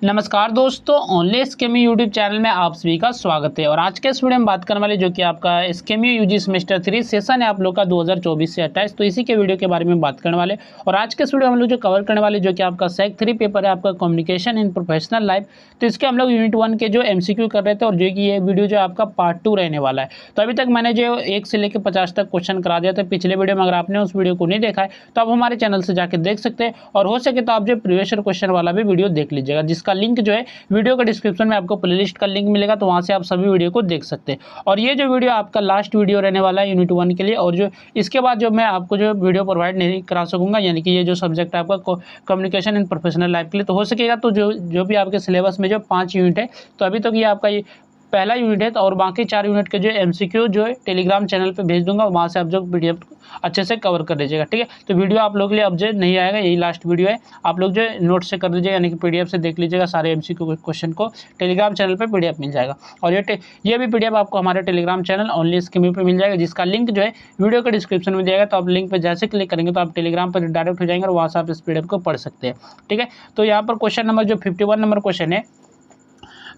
नमस्कार दोस्तों, only स्केमी YouTube channel में आप सभी का स्वागत है। और आज के इस वीडियो में बात करने वाले जो कि आपका स्केमी यूजी सेमेस्टर 3 सेशन है आप लोग का 2024 से 28, तो इसी के वीडियो के बारे में बात करने वाले। और आज के इस वीडियो में हम लोग जो कवर करने वाले जो कि आपका सेक 3 पेपर है आपका कम्युनिकेशन इन प्रोफेशनल लाइफ, तो इसके हम लोग यूनिट 1 के जो MCQ कर रहे थे और जो कि ये वीडियो जो आपका पार्ट 2 रहने वाला है। तो अभी तक मैंने जो 1 से लेकर 50 तक क्वेश्चन करा दिया था पिछले वीडियो में। अगर आपने उस वीडियो को नहीं देखा है तो आप हमारे चैनल से जाकर देख सकते हैं, और हो सके तो आप जो प्रीवियस ईयर क्वेश्चन वाला भी वीडियो देख लीजिएगा, जिसका लिंक जो है वीडियो का डिस्क्रिप्शन में आपको प्लेलिस्ट का लिंक मिलेगा, तो वहां से आप सभी वीडियो को देख सकते हैं। और ये जो वीडियो आपका लास्ट वीडियो रहने वाला है यूनिट 1 के लिए, और जो इसके बाद जो मैं आपको जो वीडियो प्रोवाइड नहीं करा सकूंगा, यानी कि ये जो सब्जेक्ट है आपका कम्युनिकेशन इन प्रोफेशनल लाइफ के लिए, तो हो सकेगा तो जो भी आपके सिलेबस में जो 5 यूनिट है, तो अभी तक ये आपका ये पहला यूनिट है, तो और बाकी 4 यूनिट के जो MCQ जो है टेलीग्राम चैनल पे भेज दूंगा, वहाँ से आप जो PDF अच्छे से कवर कर लीजिएगा। ठीक है, तो वीडियो आप लोग के लिए अब जो नहीं आएगा, यही लास्ट वीडियो है। आप लोग जो नोट से कर लीजिएगा, यानी कि PDF से देख लीजिएगा। सारे MCQ क्वेश्चन को टेलीग्राम चैनल पर PDF मिल जाएगा, और ये भी PDF आपको हमारे टेलीग्राम चैनल ओनली स्केमी पे मिल जाएगा, जिसका लिंक जो है वीडियो के डिस्क्रिप्शन में दिया। तो आप लिंक पर जैसे क्लिक करेंगे तो आप टेलीग्राम पर डायरेक्ट हो जाएंगे और वहाँ से आप इस PDF को पढ़ सकते हैं। ठीक है, तो यहाँ पर क्वेश्चन नंबर जो 51 नंबर क्वेश्चन है,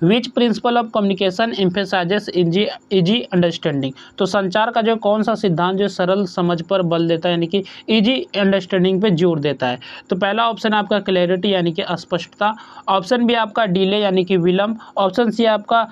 which principle of communication emphasises easy understanding. तो संचार का जो कौन सा सिद्धांत जो सरल समझ पर बल देता है, यानी कि इजी अंडरस्टैंडिंग पे जोर देता है। तो पहला ऑप्शन है आपका क्लैरिटी यानी कि स्पष्टता, ऑप्शन बी आपका डिले यानी कि विलंब, ऑप्शन सी आपका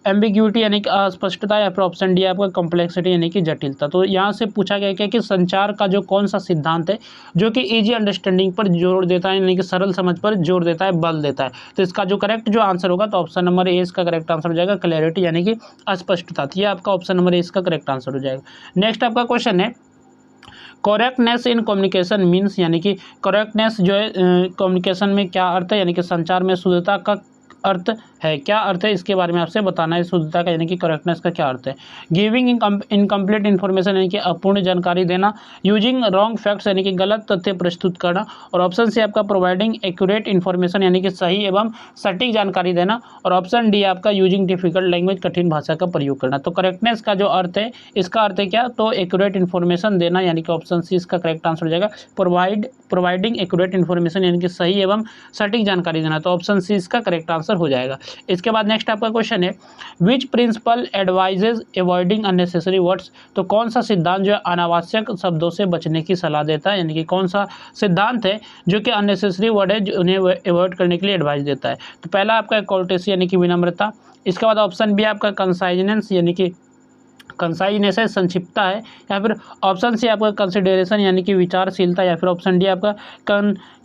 एम्बिग्यूटी यानी कि अस्पष्टता, या फिर ऑप्शन डी आपका कॉम्प्लेक्सिटी यानी कि जटिलता। तो यहाँ से पूछा गया क्या कि संचार का जो कौन सा सिद्धांत है जो कि इजी अंडरस्टैंडिंग पर जोर देता है, यानी कि सरल समझ पर जोर देता है, बल देता है। तो इसका जो करेक्ट जो आंसर होगा, तो ऑप्शन नंबर ए इसका करेक्ट आंसर हो जाएगा, क्लैरिटी यानी कि अस्पष्टता। ये आपका ऑप्शन नंबर ए इसका करेक्ट आंसर हो जाएगा। नेक्स्ट आपका क्वेश्चन है, करेक्टनेस इन कम्युनिकेशन मीन्स, यानी कि करेक्टनेस जो है कम्युनिकेशन में क्या अर्थ है, यानी कि संचार में शुद्धता का अर्थ है, क्या अर्थ है, इसके बारे में आपसे बताना है। शुद्धता का यानी कि करेक्टनेस का क्या अर्थ है। गिविंग इनकम्प्लीट इन्फॉर्मेशन यानी कि अपूर्ण जानकारी देना, यूजिंग रॉन्ग फैक्ट्स यानी कि गलत तथ्य प्रस्तुत करना, और ऑप्शन सी आपका प्रोवाइडिंग एक्यूरेट इन्फॉर्मेशन यानी कि सही एवं सटीक जानकारी देना, और ऑप्शन डी आपका यूजिंग डिफिकल्ट लैंग्वेज कठिन भाषा का प्रयोग करना। तो करेक्टनेस का जो अर्थ है, इसका अर्थ है क्या, तो एक्यूरेट इन्फॉर्मेशन देना, यानी कि ऑप्शन सी इसका करेक्ट आंसर हो जाएगा, प्रोवाइडिंग एक्यूरेट इन्फॉर्मेशन यानी कि सही एवं सटीक जानकारी देना। तो ऑप्शन सी इसका करेक्ट आंसर हो जाएगा। इसके बाद नेक्स्ट आपका क्वेश्चन है, which principal advises avoiding unnecessary words. तो कौन सा सिद्धांत जो है अनावश्यक शब्दों से बचने की सलाह देता है, यानी कि कौन सा सिद्धांत है जो कि अननेसेसरी वर्ड है जो उन्हें अवॉइड करने के लिए एडवाइस देता है। तो पहला आपका कोर्टेसी यानी कि विनम्रता, इसके बाद ऑप्शन बी आपका कंसाइजेंस यानी कि कंसाइनेस है, संक्षिप्तता है, या फिर ऑप्शन सी आपका कंसिडरेशन यानी कि विचारशीलता, या फिर ऑप्शन डी आपका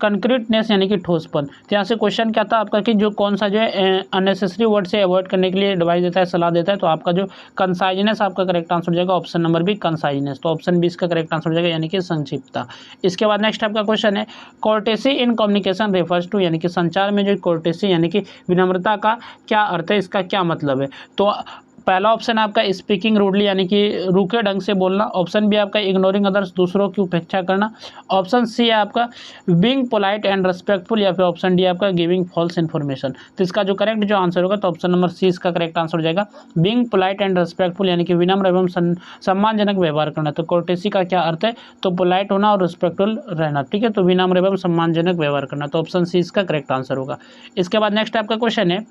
कंक्रीटनेस यानी कि ठोसपन। तो यहाँ से क्वेश्चन क्या था आपका कि जो कौन सा जो है अननेसेसरी वर्ड से अवॉइड करने के लिए एडवाइस देता है, सलाह देता है। तो आपका जो कंसाइनेस आपका करेक्ट आंसर हो जाएगा, ऑप्शन नंबर बी कंसाइनेस। तो ऑप्शन बी इसका करेक्ट आंसर हो जाएगा, यानी कि संक्षिप्तता। इसके बाद नेक्स्ट आपका क्वेश्चन है, courtesy in communication refers to, यानी कि संचार में जो कोर्टेसी यानी कि विनम्रता का क्या अर्थ है, इसका क्या मतलब है। तो पहला ऑप्शन आपका स्पीकिंग रूडली यानी कि रूखे ढंग से बोलना, ऑप्शन बी आपका इग्नोरिंग अदर्स दूसरों की उपेक्षा करना, ऑप्शन सी है आपका बीइंग पोलाइट एंड रेस्पेक्टफुल, या फिर ऑप्शन डी आपका गिविंग फॉल्स इन्फॉर्मेशन। तो इसका जो करेक्ट जो आंसर होगा, तो ऑप्शन नंबर सी इसका करेक्ट आंसर हो जाएगा, बीइंग पोलाइट एंड रेस्पेक्टफुल यानी कि विनम्र एवं सम्मानजनक व्यवहार करना। तो कोर्टेसी का क्या अर्थ है, तो पोलाइट होना और रेस्पेक्टफुल रहना। ठीक है, तो विनम्र एवं सम्मानजनक व्यवहार करना। तो ऑप्शन सी इसका करेक्ट आंसर होगा। इसके बाद नेक्स्ट आपका क्वेश्चन है,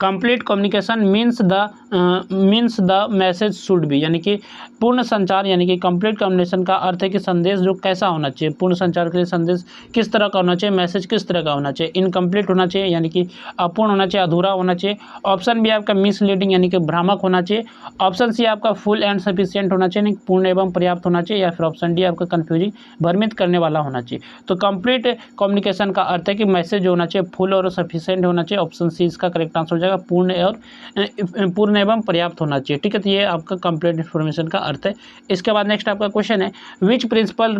complete communication means the message should be, यानी कि पूर्ण संचार यानी कि कंप्लीट कम्युनिकेशन का अर्थ है कि संदेश जो कैसा होना चाहिए। पूर्ण संचार के लिए संदेश किस तरह का होना चाहिए, मैसेज किस तरह का होना चाहिए। इनकम्प्लीट होना चाहिए यानी कि अपूर्ण होना चाहिए, अधूरा होना चाहिए। ऑप्शन बी आपका मिसलीडिंग यानी कि भ्रामक होना चाहिए। ऑप्शन सी आपका फुल एंड सफिशिएंट होना चाहिए, पूर्ण एवं पर्याप्त होना चाहिए, या फिर ऑप्शन डी आपका कन्फ्यूजिंग भ्रमित करने वाला होना चाहिए। तो कंप्लीट कम्युनिकेशन का अर्थ है कि मैसेज जो होना चाहिए फुल और सफिशिएंट होना चाहिए। ऑप्शन सी इसका करेक्ट आंसर हो जाएगा, पूर्ण एवं पर्याप्त होना चाहिए। ठीक है, तो ये आपका कंप्लीट इन्फॉर्मेशन का अर्थ है। इसके बाद नेक्स्ट आपका क्वेश्चन है, which principle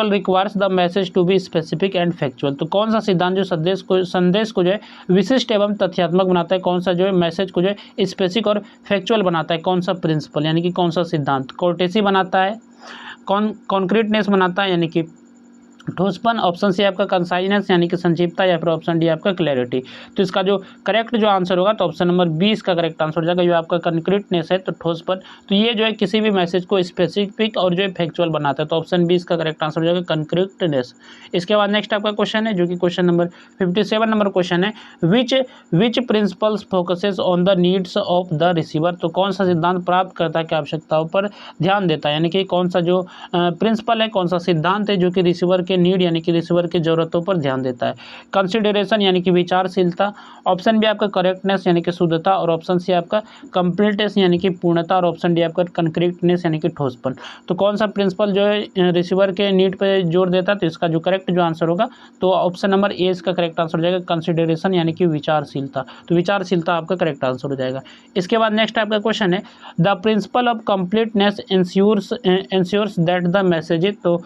requires the message to be specific and factual. तो कौन सा सिद्धांत जो संदेश को जो है विशिष्ट एवं तथ्यात्मक बनाता है, कौन सा जो है मैसेज को जो है स्पेसिफिक और फैक्चुअल बनाता है, कौन सा प्रिंसिपल यानी कि कौन सा सिद्धांत। कोर्टेसी बनाता है, कॉन्क्रीटनेस बनाता है यानी कि ठोसपन, ऑप्शन सी आपका कंसाइनेस यानी कि संक्षिप्तता, या फिर ऑप्शन डी आपका क्लैरिटी। तो इसका जो करेक्ट जो आंसर होगा तो ऑप्शन नंबर 20 का करेक्ट आंसर हो जाएगा। जो आपका कंक्रीटनेस है तो ठोसपन, तो ये जो है किसी भी मैसेज को स्पेसिफिक और जो है फैक्चुअल बनाता है, तो ऑप्शन 20 का करेक्ट आंसर हो जाएगा कंक्रीटनेस। इसके बाद नेक्स्ट आपका क्वेश्चन है जो कि क्वेश्चन नंबर 57 नंबर क्वेश्चन है, which principles focuses on the needs of the receiver. तो कौन सा सिद्धांत प्राप्तकर्ता की आवश्यकताओं पर ध्यान देता है, यानी कि कौन सा जो प्रिंसिपल है, कौन सा सिद्धांत है जो कि रिसीवर के नीड यानी कि रिसीवर की जरूरतों पर ध्यान देता है। कंसिडरेशन यानी कि विचारशीलता, ऑप्शन बी आपका करेक्टनेस यानी कि शुद्धता, और ऑप्शन सी आपका कंप्लीटनेस यानी कि पूर्णता, और ऑप्शन डी आपका कंक्रीटनेस यानी कि ठोसपन। तो कौन सा प्रिंसिपल जो है रिसीवर के नीड पर जोर देता है, तो इसका जो करेक्ट जो आंसर होगा तो ऑप्शन नंबर ए इसका करेक्ट आंसर हो जाएगा कंसिडरेशन यानी कि विचारशीलता। तो विचारशीलता आपका करेक्ट आंसर हो जाएगा। इसके बाद नेक्स्ट आपका क्वेश्चन है, the principle of completeness ensures that the message. तो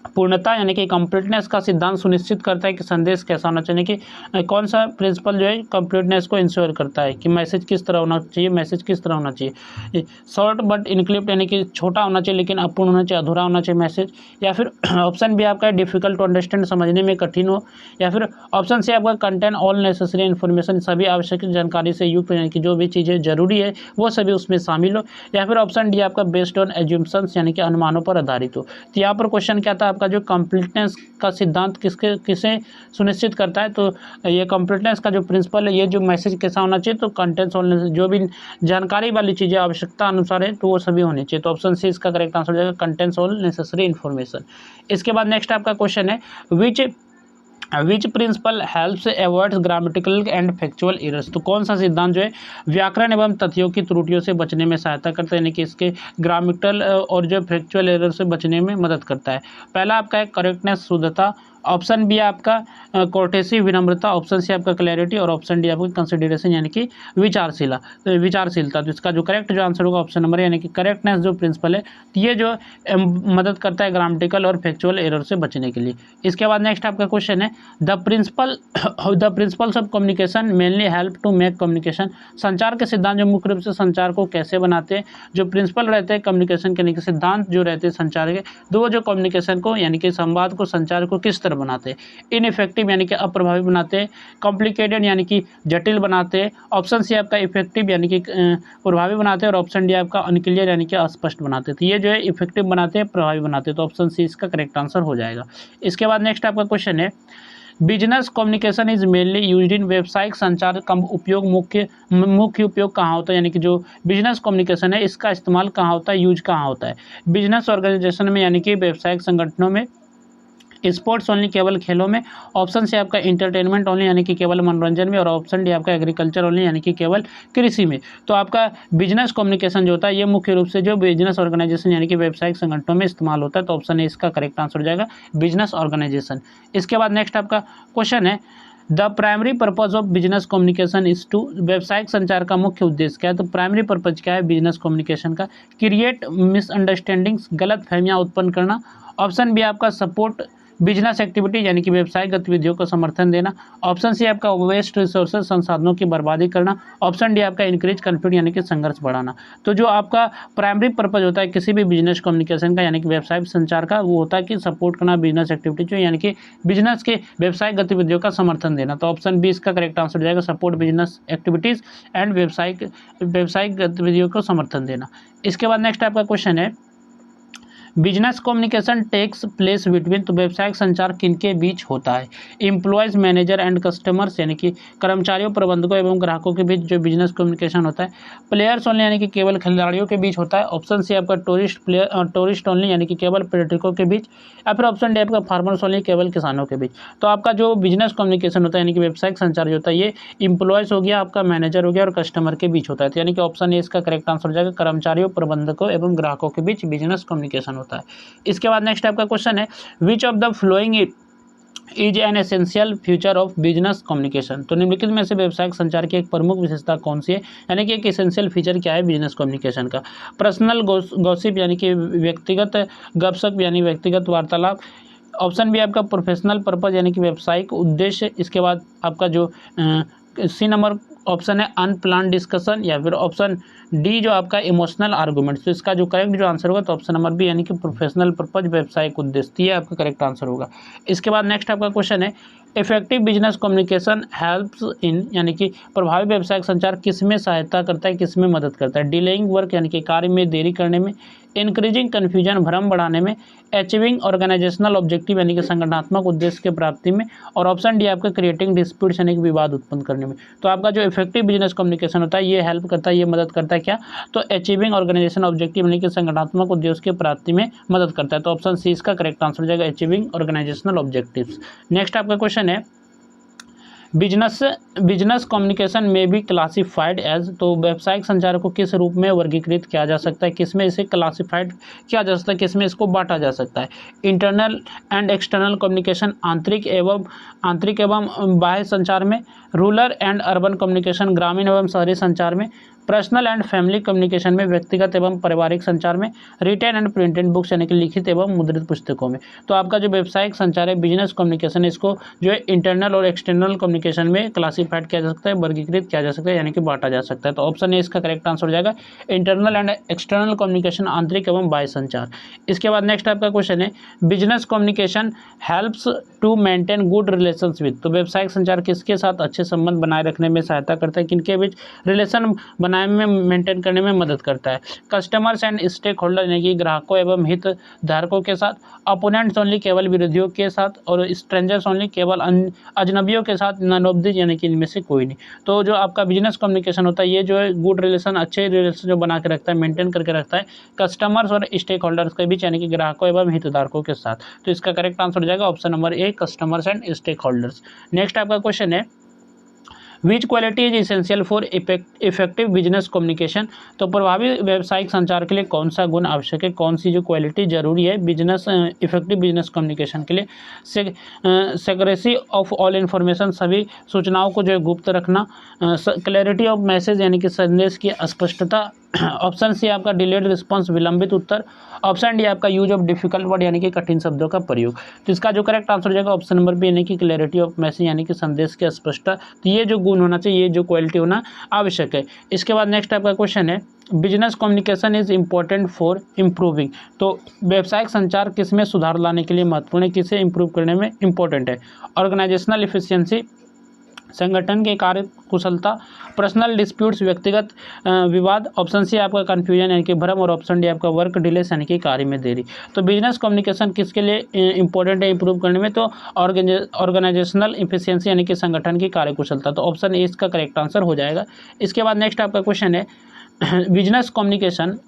पूर्णता यानी कि कंप्लीटनेस का सिद्धांत सुनिश्चित करता है कि संदेश कैसा होना चाहिए, कि कौन सा प्रिंसिपल जो है कंप्लीटनेस को इंश्योर करता है कि मैसेज किस तरह होना चाहिए, मैसेज किस तरह होना चाहिए। शॉर्ट बट इनक्लिप्ट यानी कि छोटा होना चाहिए लेकिन अपूर्ण होना चाहिए, अधूरा होना चाहिए मैसेज, या फिर ऑप्शन बी आपका डिफिकल्ट टू अंडरस्टैंड, समझने में कठिन हो, या फिर ऑप्शन सी आपका कंटेन ऑल नेसेसरी इन्फॉर्मेशन, सभी आवश्यक जानकारी से युक्त यानी कि जो भी चीज़ें जरूरी है वो सभी उसमें शामिल हो, या फिर ऑप्शन डी आपका बेस्ड ऑन एज्यूम्पशंस यानी कि अनुमानों पर आधारित हो। तो यहाँ पर क्वेश्चन क्या था आपका, जो कंप्लीटनेस का सिद्धांत किसे सुनिश्चित करता है, तो ये कंप्लीटनेस का जो प्रिंसिपल है, ये जो मैसेज कैसा होना चाहिए, तो कंटेंट्स ऑल, जो भी जानकारी वाली चीज़ें आवश्यकता अनुसार है तो वो सभी होनी चाहिए। तो ऑप्शन सी इसका करेक्ट आंसर हो जाएगा कंटेंट्स ऑल नेसेसरी इन्फॉर्मेशन। इसके बाद नेक्स्ट आपका क्वेश्चन है, which principal helps avoids grammatical and factual errors. तो कौन सा सिद्धांत जो है व्याकरण एवं तथ्यों की त्रुटियों से बचने में सहायता करता है, यानी कि इसके ग्रामेटिकल और जो फैक्चुअल एरर से बचने में मदद करता है। पहला आपका है करेक्टनेस शुद्धता, ऑप्शन बी आपका कोर्टेसी विनम्रता, ऑप्शन सी आपका क्लैरिटी, और ऑप्शन डी आपका कंसिडरेशन यानी कि विचारशीलता। तो इसका जो करेक्ट जो आंसर होगा ऑप्शन नंबर यानी कि करेक्टनेस जो प्रिंसिपल है, तो ये जो मदद करता है ग्रामेटिकल और फैक्चुअल एरर से बचने के लिए। इसके बाद नेक्स्ट आपका क्वेश्चन है, the principles of communication mainly help to make communication. संचार के सिद्धांत जो मुख्य रूप से संचार को कैसे बनाते हैं, जो प्रिंसिपल रहते हैं कम्युनिकेशन के, यानी कि सिद्धांत जो रहते हैं संचार के, तो वो जो कम्युनिकेशन को यानी कि संवाद को, संचार को किस तरह बनाते हैं, इनइफेक्टिव यानी कि अप्रभावी बनाते हैं, कॉम्प्लिकेटेड यानी कि जटिल बनाते हैं, ऑप्शन सी आपका इफेक्टिव यानी कि प्रभावी बनाते हैं, और ऑप्शन डी आपका अनक्लियर यानी कि अस्पष्ट बनाते हैं। तो ये जो है इफेक्टिव बनाते हैं, प्रभावी बनाते हैं, तो ऑप्शन सी इसका करेक्ट आंसर हो जाएगा। इसके बाद नेक्स्ट आपका क्वेश्चन है, business communication is mainly used in, व्यावसायिक संचार का उपयोग मुख्य उपयोग कहाँ होता है, यानी कि जो बिजनेस कम्युनिकेशन है इसका इस्तेमाल कहाँ होता है, यूज कहाँ होता है। बिजनेस ऑर्गेनाइजेशन में यानी कि व्यावसायिक संगठनों में, स्पोर्ट्स ओनली केवल खेलों में, ऑप्शन से आपका इंटरटेनमेंट ओनली यानी कि केवल मनोरंजन में, और ऑप्शन डी आपका एग्रीकल्चर ओनली यानी कि केवल कृषि में। तो आपका बिजनेस कम्युनिकेशन जो होता है ये मुख्य रूप से जो बिजनेस ऑर्गेनाइजेशन यानी कि व्यावसायिक संगठनों में इस्तेमाल होता है, तो ऑप्शन ए इसका करेक्ट आंसर हो जाएगा बिजनेस ऑर्गेनाइजेशन। इसके बाद नेक्स्ट आपका क्वेश्चन है, the primary purpose of business communication is to, व्यवसायिक संचार का मुख्य उद्देश्य क्या है, तो प्राइमरी पर्पज क्या है बिजनेस कम्युनिकेशन का, क्रिएट मिसअंडरस्टैंडिंग्स, गलत फहमियाँ उत्पन्न करना, ऑप्शन बी आपका सपोर्ट बिजनेस एक्टिविटी यानी कि व्यवसायिक गतिविधियों को समर्थन देना, ऑप्शन सी आपका वेस्ट रिसोर्सेज, संसाधनों की बर्बादी करना, ऑप्शन डी आपका इंक्रीज कॉन्फ्लिक्ट यानी कि संघर्ष बढ़ाना। तो जो आपका प्राइमरी पर्पज होता है किसी भी बिजनेस कम्युनिकेशन का यानी कि व्यवसायिक संचार का, वो होता है कि सपोर्ट करना बिजनेस एक्टिविटी जो यानी कि बिजनेस के व्यवसायिक गतिविधियों का समर्थन देना। तो ऑप्शन बी इसका करेक्ट आंसर हो जाएगा सपोर्ट बिजनेस एक्टिविटीज़ एंड व्यवसायिक गतिविधियों को समर्थन देना। इसके बाद नेक्स्ट आपका क्वेश्चन है, business communication takes place between, तो व्यवसायिक संचार किनके बीच होता है, एम्प्लॉयज, मैनेजर एंड कस्टमर्स यानी कि कर्मचारियों, प्रबंधकों एवं ग्राहकों के बीच जो बिजनेस कम्युनिकेशन होता है, प्लेयर्स ओनली यानी कि केवल खिलाड़ियों के बीच होता है, ऑप्शन सी आपका टूरिस्ट ओनली यानी कि केवल पर्यटकों के बीच, या फिर ऑप्शन डी आपका फार्मर्स ओनली केवल किसानों के बीच। तो आपका जो बिजनेस कम्युनिकेशन होता है यानी कि व्यवसायिक संचार जो होता है ये एम्प्लॉयज़ हो गया, आपका मैनेजर हो गया और कस्टमर के बीच होता है, तो यानी कि ऑप्शन ए इसका करेक्ट आंसर हो जाएगा कर्मचारियों, प्रबंधकों एवं ग्राहकों के बीच बिजनेस कम्युनिकेशन होता है। इसके बाद नेक्स्ट आपका क्वेश्चन है, which of the following is an essential feature of business communication. तो निम्नलिखित में से व्यवसायिक संचार की एक प्रमुख विशेषता कौन सी है, यानी कि एक एसेंशियल फीचर क्या है बिजनेस कम्युनिकेशन का। पर्सनल गॉसिप यानी कि व्यक्तिगत गपशप यानी व्यक्तिगत वार्तालाप, ऑप्शन बी आपका प्रोफेशनल पर्पज यानी कि व्यावसायिक उद्देश्य। इसके बाद आपका जो सी नंबर ऑप्शन है अनप्लान डिस्कशन, या फिर ऑप्शन डी जो आपका इमोशनल आर्गूमेंट। तो इसका जो करेक्ट जो आंसर होगा तो ऑप्शन नंबर बी यानी कि प्रोफेशनल पर्पज, व्यावसायिक उद्देश्य, ये आपका करेक्ट आंसर होगा। इसके बाद नेक्स्ट आपका क्वेश्चन है इफेक्टिव बिजनेस कम्युनिकेशन हेल्प्स इन, यानी कि प्रभावी व्यावसायिक संचार किस में सहायता करता है, किस में मदद करता है। डिलेइंग वर्क, यानी कि कार्य में देरी करने में, इंक्रीजिंग कन्फ्यूजन, भ्रम बढ़ाने में, अचीविंग ऑर्गेनाइजेशनल ऑब्जेक्टिव यानी कि संगठनात्मक उद्देश्य के प्राप्ति में, और ऑप्शन डी आपका क्रिएटिंग डिस्प्यूट्स यानी कि विवाद उत्पन्न करने में। तो आपका जो इफेक्टिव बिजनेस कम्युनिकेशन होता है ये हेल्प करता है, ये मदद करता है क्या, तो अचीविंग ऑर्गेनाइजेशन ऑब्जेक्टिव यानी कि संगठनात्मक उद्देश्य के प्राप्ति में मदद करता है। तो ऑप्शन सी इसका करेक्ट आंसर हो जाएगा, अचीविंग ऑर्गेनाइजेशनल ऑब्जेक्टिव्स। नेक्स्ट आपका क्वेश्चन है बिजनेस कम्युनिकेशन में भी क्लासिफाइड एज, तो व्यावसायिक संचार को किस रूप में वर्गीकृत किया जा सकता है, किस में इसे क्लासिफाइड किया जा सकता है, किस में इसको बांटा जा सकता है। इंटरनल एंड एक्सटर्नल कम्युनिकेशन, आंतरिक एवं बाह्य संचार में, रूरल एंड अर्बन कम्युनिकेशन, ग्रामीण एवं शहरी संचार में, पर्सनल एंड फैमिली कम्युनिकेशन में, व्यक्तिगत एवं पारिवारिक संचार में, रिटेन एंड प्रिंटेड बुक्स यानी कि लिखित एवं मुद्रित पुस्तकों में। तो आपका जो व्यावसायिक संचार है बिजनेस कम्युनिकेशन, इसको जो है इंटरनल और एक्सटर्नल कम्युनिकेशन में क्लासिफाइड किया जा सकता है, वर्गीकृत किया जा सकता है, यानी कि बांटा जा सकता है। तो ऑप्शन ए इसका करेक्ट आंसर हो जाएगा, इंटरनल एंड एक्सटर्नल कम्युनिकेशन, आंतरिक एवं बाह्य संचार। इसके बाद नेक्स्ट आपका क्वेश्चन है business communication helps to maintain good relations with, तो व्यावसायिक संचार किसके साथ अच्छे संबंध बनाए रखने में सहायता करता है, किनके बीच रिलेशन बनाए में मेंटेन करने में मदद करता है। कस्टमर्स एंड स्टेक होल्डर यानी कि ग्राहकों एवं हित धारकों के साथ, अपोनेंट्स ओनली केवल विरोधियों के साथ, और स्ट्रेंजर्स ओनली केवल अजनबियों के साथ, नन ऑफ दिस यानी कि इनमें से कोई नहीं। तो जो आपका बिजनेस कम्युनिकेशन होता है ये जो है गुड रिलेशन, अच्छे रिलेशन जो बना के रखता है, मेंटेन करके रखता है कस्टमर्स और स्टेक होल्डर्स के बीच यानी कि ग्राहकों एवं हितधारकों के साथ। तो इसका करेक्ट आंसर हो जाएगा option number A, customers and stakeholders. Next आपका क्वेश्चन है which quality is essential for effective business communication, तो प्रभावी व्यावसायिक संचार के लिए कौन सा गुण आवश्यक है, कौन सी जो क्वालिटी जरूरी है बिजनेस इफेक्टिव बिजनेस कम्युनिकेशन के लिए। सेक्रेसी ऑफ ऑल इन्फॉर्मेशन, सभी सूचनाओं को जो है गुप्त रखना, क्लैरिटी ऑफ मैसेज यानी कि संदेश की स्पष्टता, ऑप्शन सी आपका डिलेड रिस्पांस, विलंबित उत्तर, ऑप्शन डी आपका यूज ऑफ डिफिकल्ट वर्ड यानी कि कठिन शब्दों का प्रयोग। तो इसका जो करेक्ट आंसर हो जाएगा ऑप्शन नंबर बी यानी कि क्लैरिटी ऑफ मैसेज यानी कि संदेश की स्पष्टता। तो ये जो गुण होना चाहिए, ये जो क्वालिटी होना आवश्यक है। इसके बाद नेक्स्ट आपका क्वेश्चन है business communication is important for improving, तो व्यावसायिक संचार किस में सुधार लाने के लिए महत्वपूर्ण है, किसे इम्प्रूव करने में इंपॉर्टेंट है। ऑर्गेनाइजेशनल इफिशियंसी, संगठन के कार्य कुशलता, पर्सनल डिस्प्यूट्स, व्यक्तिगत विवाद, ऑप्शन सी आपका कन्फ्यूजन यानी कि भ्रम, और ऑप्शन डी आपका वर्क डिलेस यानी कि कार्य में देरी। तो बिजनेस कम्युनिकेशन किसके लिए इंपॉर्टेंट है इंप्रूव करने में, तो ऑर्गेनाइजेशनल इफिशियंसी यानी कि संगठन की कार्य कुशलता। तो ऑप्शन ए इसका करेक्ट आंसर हो जाएगा। इसके बाद नेक्स्ट आपका क्वेश्चन है बिजनेस कम्युनिकेशन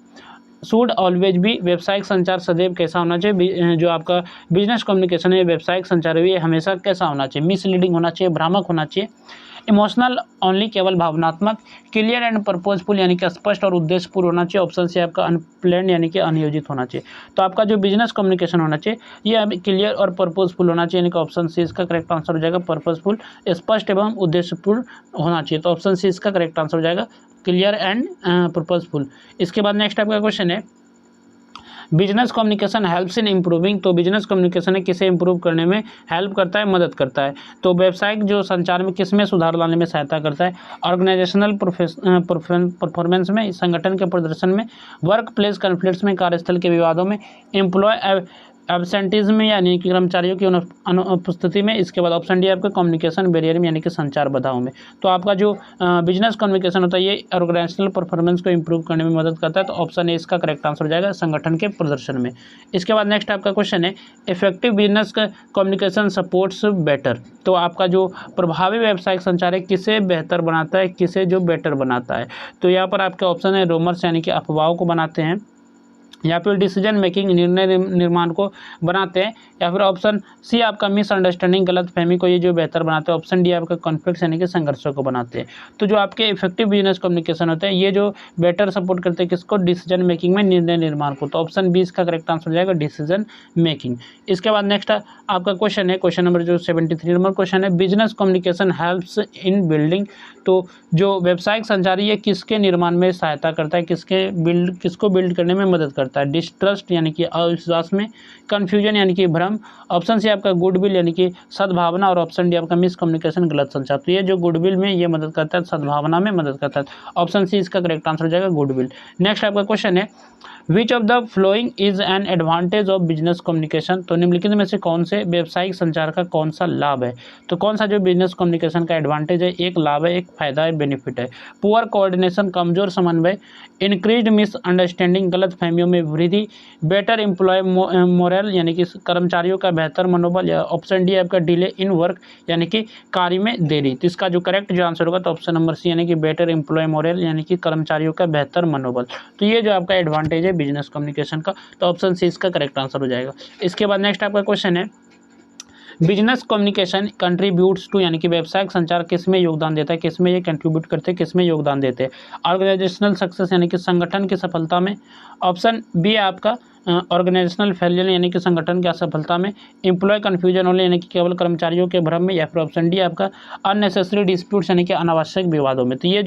शुड ऑलवेज भी, व्यावसायिक संचार सदैव कैसा होना चाहिए, जो आपका बिजनेस कम्युनिकेशन है व्यावसायिक संचार है ये हमेशा कैसा होना चाहिए, मिसलीडिंग होना चाहिए, भ्रामक होना चाहिए, इमोशनल ओनली केवल भावनात्मक, क्लियर एंड पर्पजफुल यानी कि स्पष्ट और उद्देश्यपूर्ण होना चाहिए, ऑप्शन से आपका अनप्लान्ड यानी कि अनियोजित होना चाहिए। तो आपका जो बिजनेस कम्युनिकेशन होना चाहिए ये क्लियर और पर्पजफुल होना चाहिए, यानी कि ऑप्शन सी इसका करेक्ट आंसर हो जाएगा, पर्पजफुल, स्पष्ट एवं उद्देश्यपूर्ण होना चाहिए। तो ऑप्शन सी इसका करेक्ट आंसर हो जाएगा, क्लियर एंड पर्पजफुल। इसके बाद नेक्स्ट आपका क्वेश्चन है business communication helps in improving, तो बिजनेस कम्युनिकेशन है किसे इंप्रूव करने में हेल्प करता है, मदद करता है। तो व्यावसायिक जो संचार में किस में सुधार लाने में सहायता करता है, ऑर्गेनाइजेशनल परफॉर्मेंस में, संगठन के प्रदर्शन में, वर्क प्लेस कॉन्फ्लिक्ट्स में, कार्यस्थल के विवादों में, एम्प्लॉय एब्सेंटिज्म में यानी कि कर्मचारियों की अनुपस्थिति में। इसके बाद ऑप्शन डी आपका कम्युनिकेशन बैरियर में यानी कि संचार बाधाओं में। तो आपका जो बिजनेस कम्युनिकेशन होता है ये ऑर्गेनाइजेशनल परफॉर्मेंस को इंप्रूव करने में मदद करता है। तो ऑप्शन ए इसका करेक्ट आंसर हो जाएगा, संगठन के प्रदर्शन में। इसके बाद नेक्स्ट आपका क्वेश्चन है effective business communication supports better, तो आपका जो प्रभावी व्यावसायिक संचार है किसे बेहतर बनाता है, किसे जो बेटर बनाता है। तो यहाँ पर आपके ऑप्शन है रोमर्स यानी कि अफवाहों को बनाते हैं, या फिर डिसीजन मेकिंग निर्णय निर्माण को बनाते हैं, या फिर ऑप्शन सी आपका मिसअंडरस्टैंडिंग गलत फहमी को ये जो बेहतर बनाते हैं, ऑप्शन डी आपका कॉन्फ्लिक्ट यानी कि संघर्षों को बनाते हैं। तो जो आपके इफेक्टिव बिजनेस कम्युनिकेशन होते हैं ये जो बेटर सपोर्ट करते हैं किसको, डिसीजन मेकिंग में, निर्णय निर्माण को। तो ऑप्शन बी इसका करेक्ट आंसर हो जाएगा, डिसीजन मेकिंग। इसके बाद नेक्स्ट आपका क्वेश्चन है क्वेश्चन नंबर जो 73 नंबर क्वेश्चन है बिजनेस कम्युनिकेशन हेल्प्स इन बिल्डिंग, तो जो व्यावसायिक संचार ये किसके निर्माण में सहायता करता है, किसको बिल्ड करने में मदद करता है। करता है। डिस्ट्रस्ट यानी कि अविश्वास में, कन्फ्यूजन यानी कि भ्रम, ऑप्शन सी आपका गुडविल यानी कि सद्भावना, और ऑप्शन डी आपका मिसकम्युनिकेशन गलत संचार। तो ये जो गुडविल में ये मदद करता है, सद्भावना में मदद करता है, ऑप्शन सी इसका करेक्ट आंसर हो जाएगा गुडविल। नेक्स्ट आपका क्वेश्चन है which of the following is an advantage of business communication. तो निम्नलिखित में से कौन से व्यावसायिक संचार का कौन सा लाभ है। तो कौन सा जो बिजनेस कम्युनिकेशन का एडवांटेज है, एक लाभ है, एक फायदा है, बेनिफिट है। पुअर कोऑर्डिनेशन, कमजोर समन्वय, इंक्रीज्ड मिसअंडरस्टैंडिंग, गलत फहमियों में वृद्धि, बेटर एम्प्लॉय मोरल यानी कि कर्मचारियों का बेहतर मनोबल, या ऑप्शन डी आपका डिले इन वर्क यानी कि कार्य में देरी। तो इसका जो करेक्ट जो आंसर होगा तो ऑप्शन नंबर सी यानी कि बेटर एम्प्लॉय मोरल यानी कि कर्मचारियों का बेहतर मनोबल। तो ये जो आपका एडवांटेज है बिजनेस कम्युनिकेशन का, तो ऑप्शन सी इसका करेक्ट आंसर हो जाएगा। इसके बाद नेक्स्ट आपका क्वेश्चन है बिजनेस कम्युनिकेशन कंट्रीब्यूट्स टू यानी कि व्यवसायिक संचार किस में योगदान देता है, किस में ये कंट्रीब्यूट करते हैं, किस में योगदान देते हैं। ऑर्गेनाइजेशनल सक्सेस यानी कि संगठन की सफलता में, ऑप्शन बी आपका ऑर्गेनाइजेशनल फेलियर यानी कि संगठन की असफलता में, एम्प्लॉय कन्फ्यूजन होने यानी कि केवल कर्मचारियों के भ्रम में, या फिर ऑप्शन डी आपका अननेसेसरी डिस्प्यूट्स यानी कि अनावश्यक विवादों में। तो ये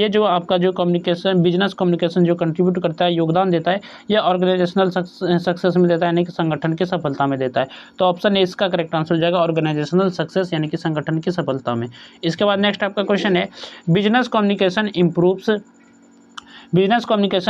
जो आपका जो कम्युनिकेशन बिजनेस कम्युनिकेशन जो कंट्रीब्यूट करता है, योगदान देता है, यह ऑर्गेनाइजेशनल सक्सेस में देता है यानी कि संगठन की सफलता में देता है। तो ऑप्शन ए इसका करेक्ट आंसर हो जाएगा ऑर्गेनाइजेशनल सक्सेस यानी कि संगठन की सफलता में। इसके बाद नेक्स्ट आपका क्वेश्चन है business communication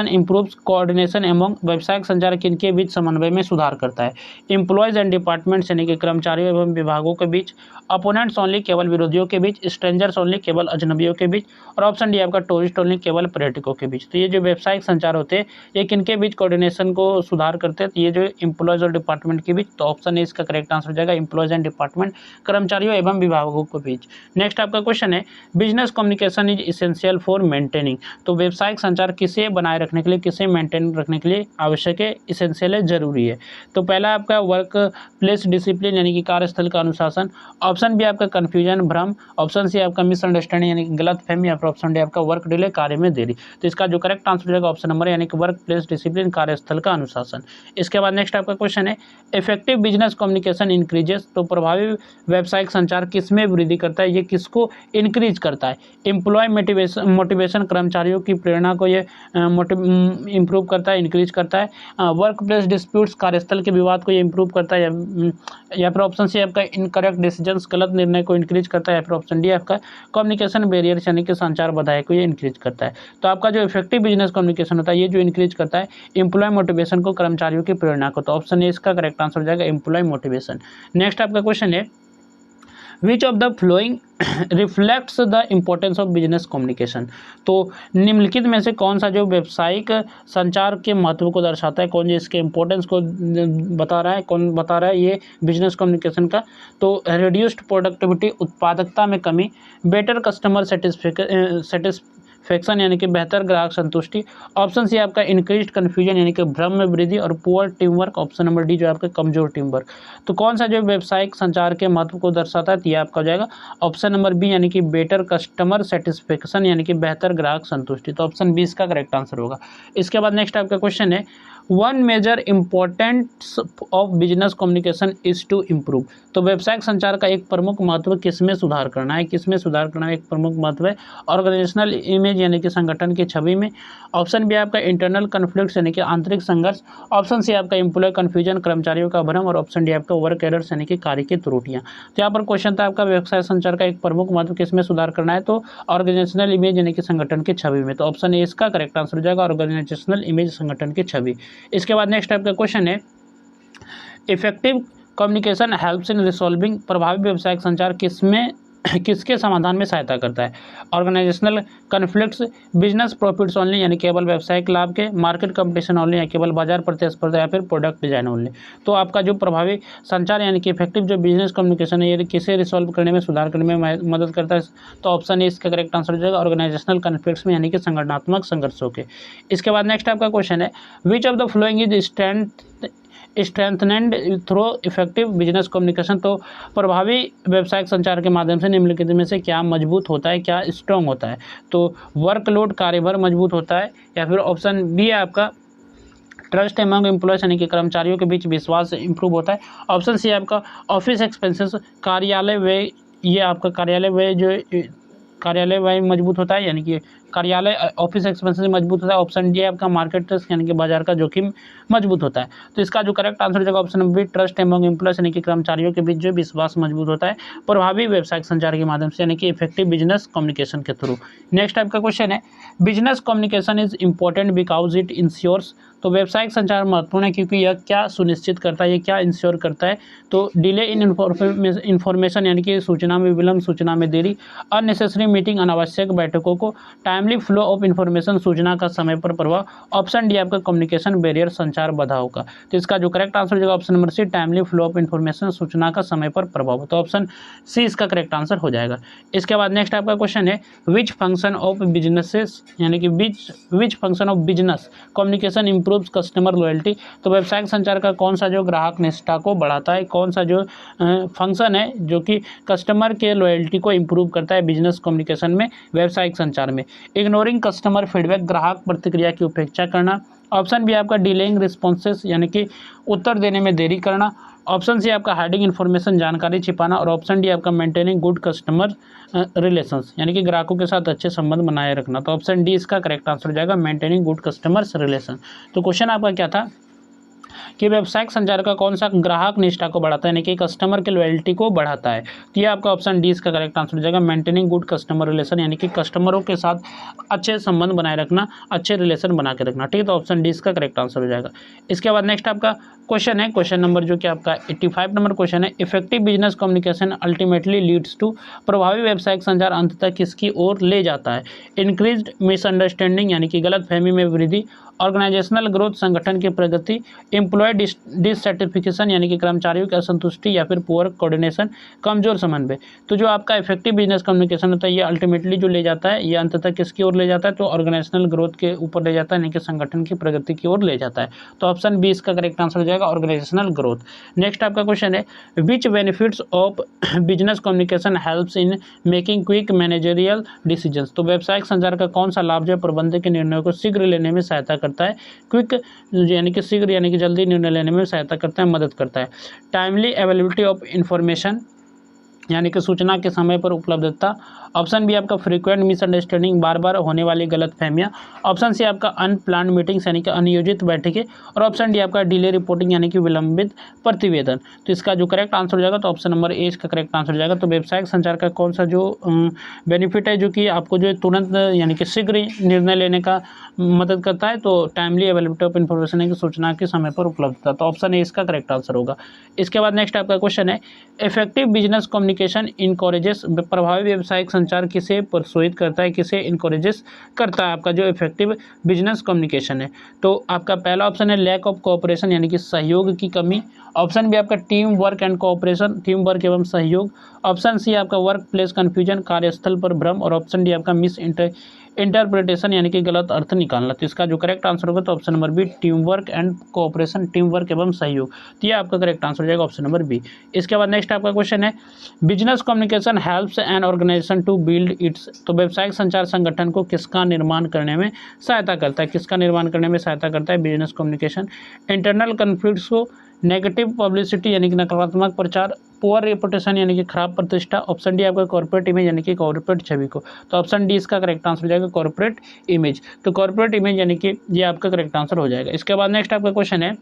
improves coordination among व्यवसायिक संचार किनके बीच समन्वय में सुधार करता है। एम्प्लॉयज एंड डिपार्टमेंट्स यानी कि कर्मचारियों एवं विभागों के बीच, अपोनेंट्स ओनली केवल विरोधियों के बीच, स्ट्रेंजर्स ओनली केवल अजनबियों के बीच, और ऑप्शन डी आपका टूरिस्ट ओनली केवल पर्यटकों के बीच। तो ये जो व्यवसायिक संचार होते हैं ये किनके बीच कोऑर्डिनेशन को सुधार करते हैं, तो ये जो एम्प्लॉयज और डिपार्टमेंट के बीच। तो ऑप्शन ए इसका करेक्ट आंसर हो जाएगा एम्प्लॉयज एंड डिपार्टमेंट, कर्मचारियों एवं विभागों के बीच। नेक्स्ट आपका क्वेश्चन है business communication is essential for maintaining. तो व्यवसायिक संचार किसे बनाए रखने के लिए, किसे मेंटेन रखने के लिए आवश्यक है, इसेंशियल है, जरूरी है। तो पहला आपका वर्क प्लेस डिसिप्लिन यानी कि कार्यस्थल का अनुशासन, ऑप्शन बी आपका कंफ्यूजन भ्रम, ऑप्शन सी आपका मिसअंडरस्टैंडिंग यानी कि गलत फहमी, या फिर ऑप्शन डी आपका वर्क डिले कार्य में देरी। तो इसका जो करेक्ट आंसर हो जाएगा ऑप्शन नंबर यानी कि वर्क प्लेस डिसिप्लिन कार्यस्थल का अनुशासन। इसके बाद नेक्स्ट आपका क्वेश्चन है इफेक्टिव बिजनेस कम्युनिकेशन इंक्रीजेस। तो प्रभावी व्यावसायिक संचार किस में वृद्धि करता है, ये किसको इंक्रीज करता है। एम्प्लॉय मोटिवेशन कर्मचारियों की प्रेरणा को ये इम्प्रूव करता है, इंक्रीज करता है। वर्क प्लेस डिस्प्यूट्स कार्यस्थल के विवाद को ये इम्प्रूव करता है, या फिर ऑप्शन सी आपका इनकरेक्ट डिसीजंस गलत निर्णय को इंक्रीज करता है, या फिर ऑप्शन डी आपका कम्युनिकेशन बैरियर्स यानी कि संचार बाधाएं को ये इंक्रीज करता है। तो आपका जो इफेक्टिव बिजनेस कम्युनिकेशन होता है ये जो इंक्रीज करता है एम्प्लॉय मोटिवेशन को, कर्मचारियों की प्रेरणा को। तो ऑप्शन ए इसका करेक्ट आंसर हो जाएगा एम्प्लॉय मोटिवेशन। नेक्स्ट आपका क्वेश्चन है which of the flowing reflects the importance of business communication. तो निम्नलिखित में से कौन सा जो व्यावसायिक संचार के महत्व को दर्शाता है, कौन जो इसके इम्पोर्टेंस को बता रहा है, कौन बता रहा है ये बिजनेस कम्युनिकेशन का। तो रिड्यूस्ड प्रोडक्टिविटी उत्पादकता में कमी, बेटर कस्टमर सेटिस्फेक्शन यानी कि बेहतर ग्राहक संतुष्टि, ऑप्शन सी आपका इंक्रीज्ड कन्फ्यूजन यानी कि भ्रम में वृद्धि, और poor team work, option number D जो आपका कमजोर टीम वर्क। तो कौन सा जो व्यावसायिक संचार के महत्व को दर्शाता है, तो ये आपका हो जाएगा ऑप्शन नंबर बी यानी कि बेटर कस्टमर सेटिस्फेक्शन यानी कि बेहतर ग्राहक संतुष्टि। तो ऑप्शन बी इसका करेक्ट आंसर होगा। इसके बाद नेक्स्ट आपका क्वेश्चन है one major importance of business communication is to improve. तो व्यवसायिक संचार का एक प्रमुख महत्व किसमें सुधार करना है, किसमें सुधार करना है, एक प्रमुख महत्व है ऑर्गेनाइजेशनल इमेज यानी कि संगठन की छवि में, ऑप्शन बी आपका इंटरनल कन्फ्लिक्ट्स यानी कि आंतरिक संघर्ष, ऑप्शन सी आपका एम्प्लॉय कन्फ्यूजन कर्मचारियों का भ्रम, और ऑप्शन डी आपका वर्क एरर्स यानी कि कार्य की त्रुटियां। तो यहाँ पर क्वेश्चन था आपका व्यवसाय संचार का एक प्रमुख महत्व किसमें सुधार करना है, तो ऑर्गेनाइजेशनल इमेज यानी कि संगठन की छवि में। तो ऑप्शन ए इसका करेक्ट आंसर हो जाएगा ऑर्गेनाइजेशनल इमेज संगठन की छवि। इसके बाद नेक्स्ट आपका क्वेश्चन है effective communication helps in resolving. प्रभावी व्यावसायिक संचार किसके समाधान में सहायता करता है। Organizational conflicts, business profits only यानी केवल व्यावसायिक लाभ के, मार्केट कंपटीशन ओनली या केवल बाजार प्रतिस्पर्धा, या फिर प्रोडक्ट डिजाइन ओनली। तो आपका जो प्रभावी संचार यानी कि इफेक्टिव जो बिजनेस कम्युनिकेशन है ये किसे रिसॉल्व करने में, सुधार करने में मदद करता है। तो ऑप्शन ए इसका करेक्ट आंसर हो जाएगा ऑर्गेनाइजेशनल कन्फ्लिक्ट्स में यानी कि संगठनात्मक संघर्षों के। इसके बाद नेक्स्ट आपका क्वेश्चन है which of the following is strengthened through effective business communication. तो प्रभावी व्यावसायिक संचार के माध्यम से निम्नलिखित में से क्या मजबूत होता है, क्या स्ट्रॉन्ग होता है। तो वर्कलोड कार्यभार मजबूत होता है, या फिर ऑप्शन बी है आपका ट्रस्ट एमंग एम्प्लॉयज यानी कि कर्मचारियों के बीच विश्वास इंप्रूव होता है, ऑप्शन सी आपका ऑफिस एक्सपेंसेस कार्यालय व्यय, ये आपका कार्यालय व्यय जो कार्यालय व्यय मजबूत होता है, यानी कि कार्यालय ऑफिस एक्सपेंसेस मजबूत होता है। ऑप्शन डी आपका मार्केट रिस्क यानी कि बाजार का जोखिम मजबूत होता है। तो इसका जो करेक्ट आंसर हो जाएगा option number B, trust among employees यानी कि कर्मचारियों के बीच जो विश्वास मजबूत होता है प्रभावी व्यावसायिक संचार के माध्यम से, यानी कि इफेक्टिव बिजनेस कम्युनिकेशन के थ्रू। नेक्स्ट टाइप का क्वेश्चन है, business communication is important because it ensures. तो व्यावसायिक संचार महत्वपूर्ण है क्योंकि यह क्या सुनिश्चित करता है, ये क्या इंश्योर करता है। तो डिले इन इन्फॉर्मेशन यानी कि सूचना में विलंब, सूचना में देरी, अननेसेसरी मीटिंग अनावश्यक बैठकों को, टाइमली फ्लो ऑफ इन्फॉर्मेशन सूचना का समय पर प्रभाव। ऑप्शन डी आपका कम्युनिकेशन बैरियर संचार बाधाओं का। तो इसका जो करेक्ट आंसर हो जाएगा option number C, timely flow of information सूचना का समय पर प्रभाव। तो ऑप्शन सी इसका करेक्ट आंसर हो जाएगा। इसके बाद नेक्स्ट आपका क्वेश्चन है, विच फंक्शन ऑफ बिजनेसेस यानी कि which function of business communication improves customer loyalty. तो व्यावसायिक संचार का कौन सा जो ग्राहक निष्ठा को बढ़ाता है, कौन सा जो फंक्शन है जो कि कस्टमर के लॉयल्टी को इंप्रूव करता है बिजनेस कम्युनिकेशन में, व्यावसायिक संचार में। इग्नोरिंग कस्टमर फीडबैक, ग्राहक प्रतिक्रिया की उपेक्षा करना। ऑप्शन बी आपका डिलेइंग रिस्पॉन्सेस यानी कि उत्तर देने में देरी करना। ऑप्शन सी आपका हाइडिंग इन्फॉर्मेशन जानकारी छिपाना। और ऑप्शन डी आपका मेंटेनिंग गुड कस्टमर रिलेशंस यानी कि ग्राहकों के साथ अच्छे संबंध बनाए रखना। तो ऑप्शन डी इसका करेक्ट आंसर हो जाएगा, मेंटेनिंग गुड कस्टमर्स रिलेशन। तो क्वेश्चन आपका क्या था कि व्यावसायिक संचार का कौन सा ग्राहक निष्ठा को बढ़ाता है, यानी कि कस्टमर के लॉयल्टी को बढ़ाता है। तो ये आपका ऑप्शन डी इसका करेक्ट आंसर हो जाएगा, मेंटेनिंग गुड कस्टमर रिलेशन यानी कि कस्टमरों के साथ अच्छे संबंध बनाए रखना, अच्छे रिलेशन बना के रखना। ठीक है, तो ऑप्शन डी इसका करेक्ट आंसर हो जाएगा। इसके बाद नेक्स्ट आपका क्वेश्चन है, क्वेश्चन नंबर जो कि आपका 85 नंबर क्वेश्चन है, effective business communication ultimately leads to. प्रभावी व्यावसायिक संचार अंततः किसकी ओर ले जाता है। इंक्रीज्ड मिसअंडरस्टैंडिंग यानी कि गलतफहमी में वृद्धि, ऑर्गेनाइजेशनल ग्रोथ संगठन की प्रगति, एम्प्लॉय डिससेटिस्फिकेशन यानी कि कर्मचारियों की असंतुष्टि, या फिर पुअर कोऑर्डिनेशन कमजोर समन्वय। तो जो आपका इफेक्टिव बिजनेस कम्युनिकेशन होता है ये अल्टीमेटली जो ले जाता है, ये अंततः किसकी ओर ले जाता है, तो ऑर्गेनाइजेशनल ग्रोथ के ऊपर ले जाता है, यानी कि संगठन की प्रगति की ओर ले जाता है। तो ऑप्शन बी इसका करेक्ट आंसर हो जाएगा, ऑर्गेनाइजेशनल ग्रोथ। नेक्स्ट आपका क्वेश्चन है, which benefits of business communication helps in making quick managerial decisions. तो व्यावसायिक संचार का कौन सा लाभ जो प्रबंधन के निर्णयों को शीघ्र लेने में सहायता करता है, क्विक यानी कि शीघ्र यानी कि जल्दी निर्णय लेने में सहायता करता है, मदद करता है। टाइमली अवेलेबिलिटी ऑफ इंफॉर्मेशन यानी कि सूचना के समय पर उपलब्धता। ऑप्शन बी आपका फ्रीक्वेंट मिसअंडरस्टैंडिंग, बार बार होने वाली गलतफहमियां। ऑप्शन सी आपका अनप्लान्ड मीटिंग्स यानी कि अनियोजित बैठकें। और ऑप्शन डी आपका डिले रिपोर्टिंग यानी कि विलंबित प्रतिवेदन। तो इसका जो करेक्ट आंसर हो जाएगा, तो ऑप्शन नंबर ए इसका करेक्ट आंसर हो जाएगा। तो व्यावसायिक संचार का कौन सा जो बेनिफिट है जो कि आपको जो तुरंत यानी कि शीघ्र निर्णय लेने का मदद करता है, तो टाइमली अवेलेबिलिटी ऑफ इन्फॉर्मेशन है कि सूचना के समय पर उपलब्धता। तो ऑप्शन ए इसका करेक्ट आंसर होगा। इसके बाद नेक्स्ट आपका क्वेश्चन है, इफेक्टिव बिजनेस कम्युनिकेशन इनकरेजेस। प्रभावी व्यावसायिक संचार किसे प्रोत्साहित करता है, किसे इनकरेजेस करता है, आपका जो इफेक्टिव बिजनेस कम्युनिकेशन है। तो आपका पहला ऑप्शन है लैक ऑफ कोऑपरेशन यानी कि सहयोग की कमी। ऑप्शन बी आपका team work and cooperation, team work एवं सहयोग। ऑप्शन सी आपका वर्क प्लेस कन्फ्यूजन, कार्यस्थल पर भ्रम। और ऑप्शन डी आपका मिस इंटरप्रिटेशन यानी कि गलत अर्थ निकालना। तो इसका जो करेक्ट आंसर होगा, तो option number B team work and cooperation, team work एवं सहयोग। तो ये आपका करेक्ट आंसर हो जाएगा, ऑप्शन नंबर बी। इसके बाद नेक्स्ट आपका क्वेश्चन है, business communication helps an organization to build its. तो व्यावसायिक संचार संगठन को किसका निर्माण करने में सहायता करता है, किसका निर्माण करने में सहायता करता है बिजनेस कम्युनिकेशन। इंटरनल कन्फ्लिक्ट्स को, नेगेटिव पब्लिसिटी यानी कि नकारात्मक प्रचार, पुअर रेपुटेशन यानी कि खराब प्रतिष्ठा। ऑप्शन डी आपका कॉर्पोरेट इमेज यानी कि कॉर्पोरेट छवि को। तो ऑप्शन डी इसका करेक्ट आंसर हो जाएगा, कॉर्पोरेट इमेज। तो कॉर्पोरेट इमेज यानी कि ये आपका करेक्ट आंसर हो जाएगा। इसके बाद नेक्स्ट आपका क्वेश्चन है,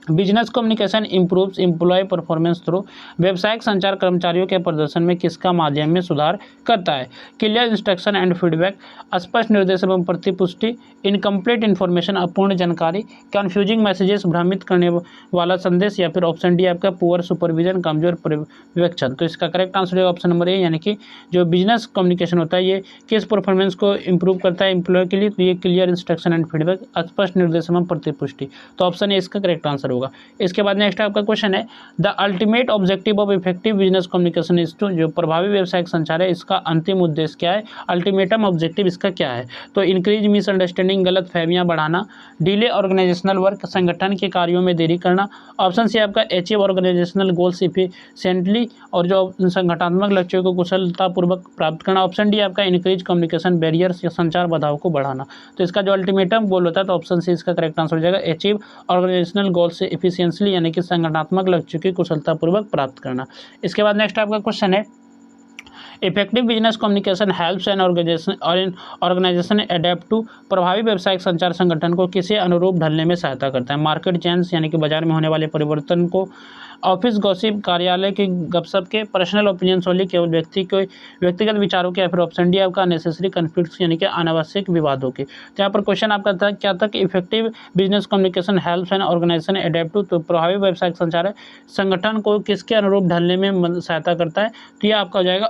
business communication improves employee performance through. व्यवसायिक संचार कर्मचारियों के प्रदर्शन में किसका माध्यम में सुधार करता है। क्लियर इंस्ट्रक्शन एंड फीडबैक, स्पष्ट निर्देश एवं प्रतिपुष्टि, इनकम्प्लीट इन्फॉर्मेशन अपूर्ण जानकारी, कन्फ्यूजिंग मैसेजेस भ्रमित करने वाला संदेश, या फिर ऑप्शन डी आपका पुअर सुपरविजन कमजोर पर्यवेक्षण। तो इसका करेक्ट आंसर है ऑप्शन नंबर ए, यानी कि जो बिजनेस कम्युनिकेशन होता है ये किस परफॉर्मेंस को इंप्रूव करता है एम्प्लॉय के लिए, तो ये क्लियर इंस्ट्रक्शन एंड फीडबैक, स्पष्ट निर्देश एवं प्रतिपुष्टि। तो ऑप्शन ए इसका करेक्ट आंसर होगा। इसके बाद नेक्स्ट आपका क्वेश्चन है, the ultimate objective of effective business communication is to. जो प्रभावी व्यावसायिक संचार है इसका अंतिम उद्देश्य क्या है, अल्टीमेटम ऑब्जेक्टिव इसका क्या है। तो इंक्रीज मिसअंडरस्टैंडिंग, गलत फहमियां बढ़ाना, डिले ऑर्गेनाइजेशनल वर्क, संगठन के कार्यों में देरी करना। ऑप्शन सी आपका अचीव ऑर्गेनाइजेशनल गोल्स इफिशिएंटली, और जो संगठनात्मक लक्ष्यों को कुशलतापूर्वक प्राप्त करना। ऑप्शन डी आपका इंक्रीज कम्युनिकेशन बैरियर्स या संचार बाधाओं को बढ़ाना। तो इसका जो अल्टीमेटम गोल होता है, तो ऑप्शन सी इसका करेक्ट आंसर हो जाएगा, अचीव ऑर्गेनाइजेशनल गोल्स से एफिशिएंटली यानी कि संगठनात्मक लक्ष्यों की कुशलतापूर्वक प्राप्त करना। इसके बाद नेक्स्ट आपका क्वेश्चन है, effective business communication helps an organization adapt to, प्रभावी व्यावसायिक संचार संगठन को किसी अनुरूप ढलने में सहायता करता है। मार्केट चेंज यानी कि बाजार में होने वाले परिवर्तन को, ऑफिस गॉसिप, कार्यालय की गपशप के, पर्सनल ओपिनियंस ओनली, केवल व्यक्तिगत विचारों के, या फिर ऑप्शन डी आपका अननेसेसरी कन्फ्लिक्ट्स यानी कि अनावश्यक विवादों के। तो यहाँ पर क्वेश्चन आपका था क्या था कि effective business communication helps an organization adapt to, तो प्रभावी व्यावसायिक संचार संगठन को किसके अनुरूप ढलने में सहायता करता है, तो ये आपका हो जाएगा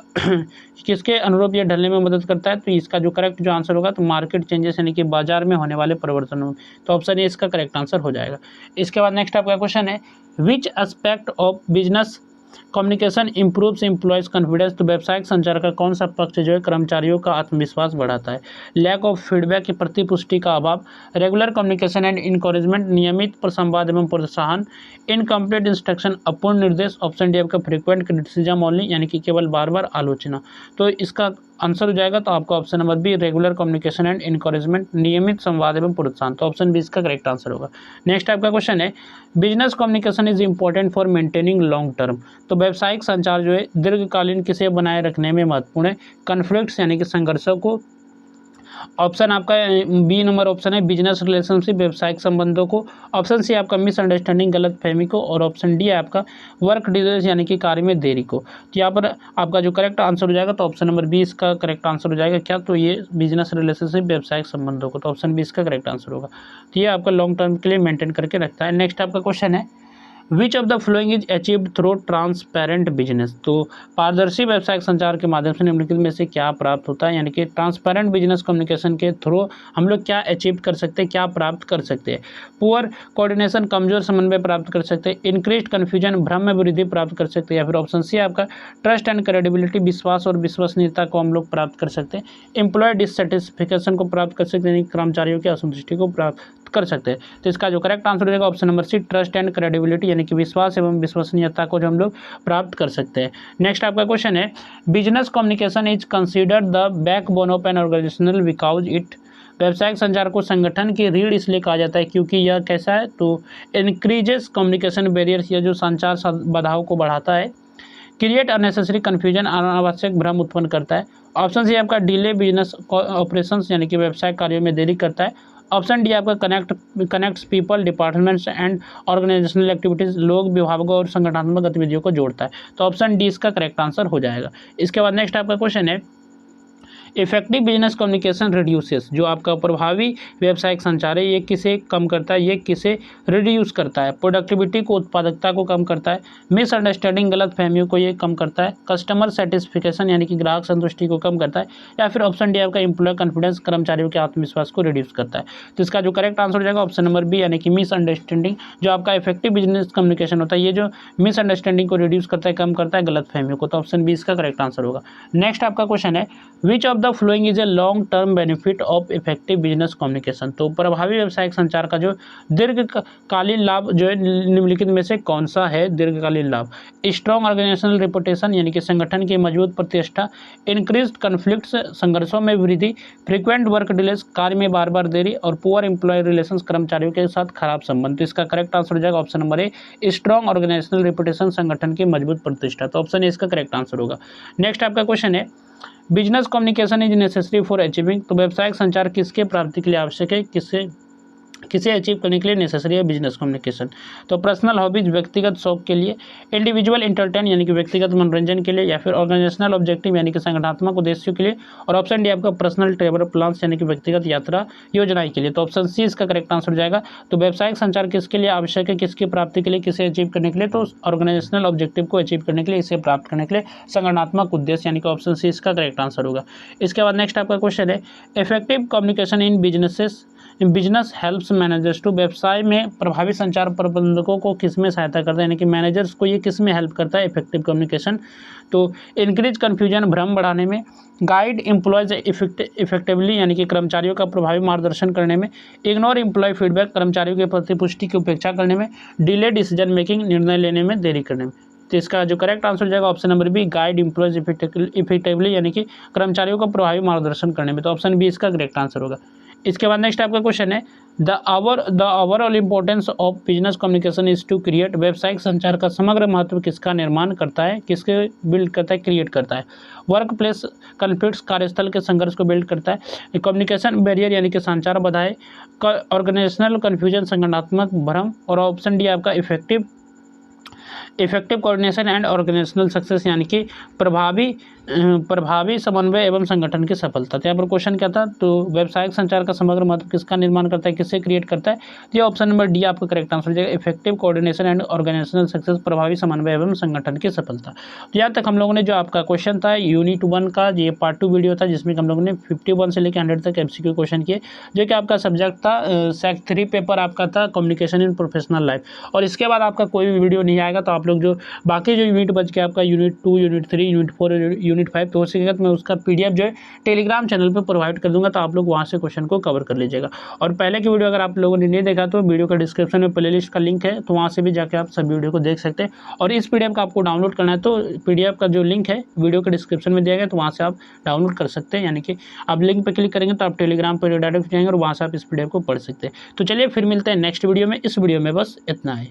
किसके अनुरूप ये ढलने में मदद करता है, तो इसका जो करेक्ट जो आंसर होगा तो मार्केट चेंजेस यानी कि बाजार में होने वाले परिवर्तनों में, तो ऑप्शन ए इसका करेक्ट आंसर हो जाएगा। इसके बाद नेक्स्ट आपका क्वेश्चन है which aspect of business communication improves employees confidence, तो व्यावसायिक संचार का कौन सा पक्ष जो है कर्मचारियों का आत्मविश्वास बढ़ाता है। लैक ऑफ फीडबैक की प्रतिपुष्टि का अभाव, रेगुलर कम्युनिकेशन एंड इनकरेजमेंट नियमित संवाद एवं प्रोत्साहन, इनकम्प्लीट इंस्ट्रक्शन अपूर्ण निर्देश, ऑप्शन डी आपका फ्रिक्वेंट क्रिटिसिज्म ओनली यानी कि केवल बार बार आलोचना। तो इसका आंसर हो जाएगा तो आपका option number be regular communication and encouragement नियमित संवाद एवं प्रोत्साहन, तो ऑप्शन बी इसका करेक्ट आंसर होगा। नेक्स्ट आपका क्वेश्चन है business communication is important for maintaining long term, तो व्यावसायिक संचार जो है दीर्घकालीन किसे बनाए रखने में महत्वपूर्ण है। कन्फ्लिक्ट्स यानी कि संघर्षों को, ऑप्शन आपका बी नंबर ऑप्शन है बिजनेस रिलेशनशिप व्यवसायिक संबंधों को, ऑप्शन सी आपका मिसअंडरस्टैंडिंग गलत फहमी को, और ऑप्शन डी है आपका वर्क डिलेस यानी कि कार्य में देरी को। तो यहाँ पर आपका जो करेक्ट आंसर हो जाएगा तो ऑप्शन नंबर बी इसका करेक्ट आंसर हो जाएगा क्या, तो ये बिजनेस रिलेशनशिप व्यवसायिक संबंधों को, तो ऑप्शन बी इसका करेक्ट आंसर होगा। तो ये आपका लॉन्ग टर्म के लिए मेंटेन करके रखता है। नेक्स्ट आपका क्वेश्चन है which of the following is achieved through transparent business, तो पारदर्शी व्यावसायिक संचार के माध्यम से निम्नलिखित में से क्या प्राप्त होता है, यानी कि ट्रांसपेरेंट बिजनेस कम्युनिकेशन के थ्रू हम लोग क्या अचीव कर सकते हैं, क्या प्राप्त कर सकते हैं। पुअर कोऑर्डिनेशन कमजोर समन्वय प्राप्त कर सकते हैं, इंक्रीज्ड कन्फ्यूजन भ्रम में वृद्धि प्राप्त कर सकते हैं, या फिर ऑप्शन सी आपका ट्रस्ट एंड क्रेडिबिलिटी विश्वास और विश्वसनीयता को हम लोग प्राप्त कर सकते हैं, एम्प्लॉय डिससेटिस्फिकेशन को प्राप्त कर सकते हैं यानी कर्मचारियों की असंतुष्टि को प्राप्त कर सकते हैं। तो इसका जो करेक्ट आंसर हो जाएगा option number C trust and credibility यानी कि विश्वास एवं विश्वसनीयता को जो हम लोग प्राप्त कर सकते हैं। नेक्स्ट आपका क्वेश्चन है business communication is considered the backbone of an organizational because it, व्यावसायिक संचार को संगठन की रीढ़ इसलिए कहा जाता है क्योंकि यह कैसा है, तो इंक्रीजेस कम्युनिकेशन बैरियर्स, यह जो संचार बाधाओं को बढ़ाता है, क्रिएट अननेसेसरी कन्फ्यूजन अनावश्यक भ्रम उत्पन्न करता है, ऑप्शन सी आपका डिले बिजनेस ऑपरेशंस यानी कि व्यवसाय कार्यों में देरी करता है, ऑप्शन डी आपका connects people departments and organizational activities, लोग विभागों और संगठनात्मक गतिविधियों को जोड़ता है, तो ऑप्शन डी इसका करेक्ट आंसर हो जाएगा। इसके बाद नेक्स्ट आपका क्वेश्चन है इफेक्टिव बिजनेस कम्युनिकेशन रिड्यूसेस, जो आपका प्रभावी व्यावसायिक संचार है ये किसे कम करता है, ये किसे रिड्यूस करता है, प्रोडक्टिविटी को उत्पादकता को कम करता है, मिसअंडरस्टैंडिंग गलत फहमियों को ये कम करता है, कस्टमर सेटिस्फिकेशन यानी कि ग्राहक संतुष्टि को कम करता है, या फिर ऑप्शन डी आपका एम्प्लॉय कॉन्फिडेंस कर्मचारियों के आत्मविश्वास को रिड्यूस करता है। तो इसका जो करेक्ट आंसर हो जाएगा ऑप्शन नंबर बी यानी कि मिसअंडरस्टैंडिंग, जो आपका इफेक्टिव बिजनेस कम्युनिकेशन होता है ये जो मिसअंडरस्टैंडिंग को रिड्यूस करता है, कम करता है गलत फहमियों को, तो ऑप्शन बी इसका करेक्ट आंसर होगा। नेक्स्ट आपका क्वेश्चन है which of the following is a long term benefit of effective business communication, तो प्रभावी व्यावसायिक संचार का जो दीर्घकालीन लाभ जो है निम्नलिखित में से कौन सा है दीर्घकालीन लाभ। स्ट्रॉन्ग ऑर्गेनाइजेशनल रिपुटेशन यानी कि संगठन की मजबूत प्रतिष्ठा, इंक्रीज्ड कन्फ्लिक्ट्स संघर्षों में वृद्धि, फ्रीक्वेंट वर्क डिलेस कार्य में बार बार देरी, और पुअर एम्प्लॉय रिलेशंस कर्मचारियों के साथ खराब संबंध। तो इसका करेक्ट आंसर हो जाएगा option number A strong organizational reputation संगठन की मजबूत प्रतिष्ठा, तो ऑप्शन ए इसका करेक्ट आंसर होगा। नेक्स्ट आपका क्वेश्चन है business communication is necessary for achieving, तो व्यावसायिक संचार किसके प्राप्ति के लिए आवश्यक है, किसे अचीव करने के लिए नेसेसरी है बिजनेस कम्युनिकेशन, तो पर्सनल हॉबीज व्यक्तिगत शौक के लिए, इंडिविजुअल इंटरटेन यानी कि व्यक्तिगत मनोरंजन के लिए, या फिर ऑर्गेनाइजेशनल ऑब्जेक्टिव यानी कि संगठनात्मक उद्देश्यों के लिए, और ऑप्शन डी आपका पर्सनल ट्रेवल प्लान्स यानी कि व्यक्तिगत यात्रा योजनाएं के लिए, तो ऑप्शन सी इसका करेक्ट आंसर हो जाएगा। तो व्यावसायिक संचार किसके लिए आवश्यक है, किसकी प्राप्ति के लिए, किसे अचीव करने के लिए, तो ऑर्गेनाइजेशनल ऑब्जेक्टिव को अचीव करने के लिए, इसे प्राप्त करने के लिए, संगठनात्मक उद्देश्य यानी कि ऑप्शन सी इसका करेक्ट आंसर होगा। इसके बाद नेक्स्ट आपका क्वेश्चन है effective communication in business helps managers to, व्यवसाय में प्रभावी संचार प्रबंधकों को किस में सहायता करता है, यानी कि मैनेजर्स को ये किस में हेल्प करता है इफेक्टिव कम्युनिकेशन, तो इंक्रीज कन्फ्यूजन भ्रम बढ़ाने में, गाइड एम्प्लॉयज इफेक्टिवली यानी कि कर्मचारियों का प्रभावी मार्गदर्शन करने में, इग्नोर एम्प्लॉय फीडबैक कर्मचारियों के प्रतिपुष्टि की उपेक्षा करने में, डिले डिसीजन मेकिंग निर्णय लेने में देरी करने में। तो इसका जो करेक्ट आंसर हो जाएगा option number B guide employees effectively यानी कि कर्मचारियों का प्रभावी मार्गदर्शन करने में, तो ऑप्शन बी इसका करेक्ट आंसर होगा। इसके बाद नेक्स्ट आपका क्वेश्चन है the overall importance of business communication is to create. व्यावसायिक संचार का समग्र महत्व किसका निर्माण करता है, किसके बिल्ड करता है, क्रिएट करता है। वर्क प्लेस कॉन्फ्लिक्ट्स, कार्यस्थल के संघर्ष को बिल्ड करता है। कम्युनिकेशन बैरियर यानी कि संचार बाधाएं। ऑर्गेनाइजेशनल कन्फ्यूजन, संगठनात्मक भ्रम। और ऑप्शन डी आपका effective coordination and organizational success यानी कि प्रभावी समन्वय एवं संगठन की सफलता। तो यहाँ पर क्वेश्चन क्या था, तो व्यावसायिक संचार का समग्र महत्व किसका निर्माण करता है, किससे क्रिएट करता है। तो ये ऑप्शन नंबर डी आपका करेक्ट आंसर हो जाएगा, effective coordination and organizational success, प्रभावी समन्वय एवं संगठन की सफलता। तो यहाँ तक हम लोगों ने जो आपका क्वेश्चन था यूनिट 1 का ये पार्ट 2 वीडियो था, जिसमें हम लोगों ने 51 से लेकर 100 तक MCQ क्वेश्चन किए, जो कि आपका सब्जेक्ट था सेक्ट 3 पेपर आपका था कम्युनिकेशन इन प्रोफेशनल लाइफ। और इसके बाद आपका कोई भी वीडियो नहीं आएगा, तो आप लोग जो बाकी जो यूनिट बच के आपका यूनिट 2, यूनिट 3, यूनिट 4, यूनिट 5, तो हो सकेगा तो मैं उसका PDF जो है टेलीग्राम चैनल पर प्रोवाइड कर दूंगा, तो आप लोग वहाँ से क्वेश्चन को कवर कर लीजिएगा। और पहले की वीडियो अगर आप लोगों ने नहीं देखा तो वीडियो का डिस्क्रिप्शन में प्लेलिस्ट का लिंक है, तो वहाँ से भी जाकर आप सब वीडियो को देख सकते हैं। और इस PDF का आपको डाउनलोड करना है तो PDF का जो लिंक है वीडियो के डिस्क्रिप्शन में दिया गया, तो वहाँ से आप डाउनलोड कर सकते हैं। यानी कि आप लिंक पर क्लिक करेंगे तो आप टेलीग्राम पर डायरेक्ट जाएंगे और वहाँ से आप इस PDF को पढ़ सकते हैं। तो चलिए फिर मिलते हैं नेक्स्ट वीडियो में। इस वीडियो में बस इतना है।